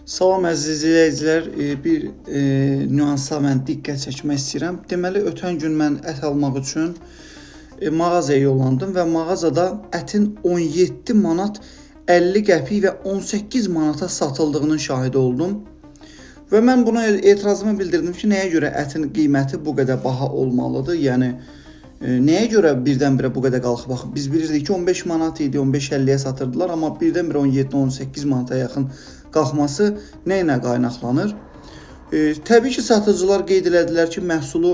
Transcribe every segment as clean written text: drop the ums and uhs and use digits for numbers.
Salam əziz izləyicilər, bir nüansa mən diqqət çəkmək istəyirəm. Deməli, ötən gün mən ət almaq üçün mağazaya yollandım və mağazada ətin 17 manat 50 qəpik və 18 manata satıldığının şahidi oldum. Və mən buna etirazımı bildirdim ki, nəyə görə ətin qiyməti bu qədər baha olmalıdır? Yəni nəyə görə birdən-birə bu qədər qalxıb? Baxın, biz bilirdik ki, 15 manat idi, 15.50-yə satırdılar, amma birdən-birə 17-18 manata yaxın qalxması nə ilə qaynaqlanır? Təbii ki, satıcılar qeyd elədilər ki, məhsulu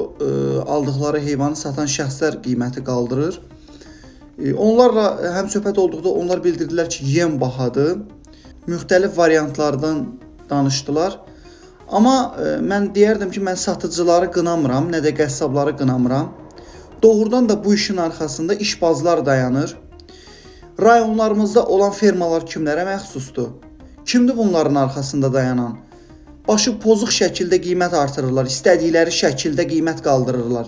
aldıqları heyvanı satan şəxslər qiyməti qaldırır. Onlarla həm söhbət olduqda onlar bildirdilər ki, yem bahadır. Müxtəlif variantlardan danışdılar. Amma mən deyərdim ki, mən satıcıları qınamıram, nə də qəssabları qınamıram. Doğrudan da bu işin arxasında işbazlar dayanır. Rayonlarımızda olan fermalar kimlərə məxsusdur? Kimdir bunların arxasında dayanan? Başı pozuq şəkildə qiymət artırırlar, istədikləri şəkildə qiymət qaldırırlar.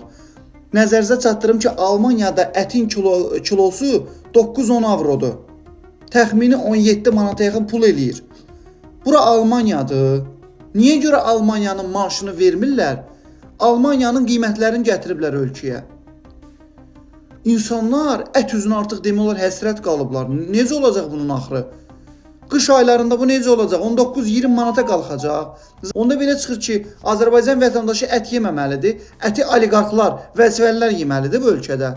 Nəzərinizə çatdırım ki, Almaniyada ətin kilosu 9-10 avrodur. Təxmini 17 manata yaxın pul eləyir. Bura Almaniyadır. Niyə görə Almaniyanın maaşını vermirlər? Almaniyanın qiymətlərini gətiriblər ölkəyə. İnsanlar ət üzünə artıq demək olar həsrət qalıblar. Necə olacaq bunun axırı? Qış aylarında bu necə olacaq? 19-20 manata qalxacaq. Onda belə çıxır ki, Azərbaycan vətəndaşı ət yeməməlidir. Əti oliqarxlar, vəzifəlilər yeməlidir bu ölkədə.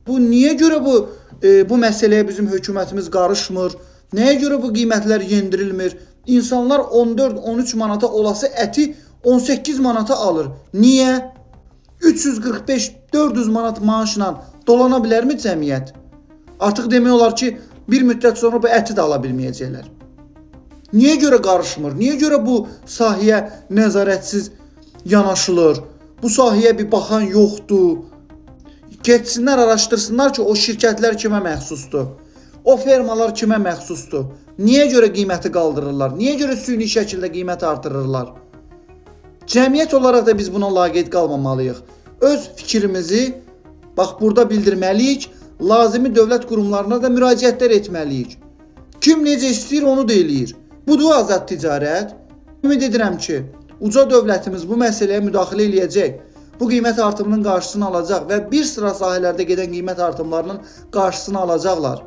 Bu niyə görə bu məsələyə bizim hökumətimiz qarışmır? Nəyə görə bu qiymətlər yendirilmir? İnsanlar 14-13 manata olası əti 18 manata alır. Niyə? 345-400 manat maaşla dolana bilərmi cəmiyyət? Artıq demək olar ki, bir müddət sonra bu əti də ala bilməyəcəklər. Niyə görə qarışmır? Niyə görə bu sahəyə nəzarətsiz yanaşılır? Bu sahəyə bir baxan yoxdur. Getsinlər, araşdırsınlar ki, o şirkətlər kimə məxsusdur? O fermalar kimə məxsusdur? Niyə görə qiyməti qaldırırlar? Niyə görə süni şəkildə qiymət artırırlar? Cəmiyyət olaraq da biz buna laqeyd qalmamalıyıq. Öz fikrimizi bax burada bildirməliyik. Lazımi dövlət qurumlarına da müraciətlər etməliyik. Kim necə istəyir onu da eləyir. Budur azad ticarət. Ümid edirəm ki, uca dövlətimiz bu məsələyə müdaxilə eləyəcək. Bu qiymət artımının qarşısını alacaq və bir sıra sahələrdə gedən qiymət artımlarının qarşısını alacaqlar.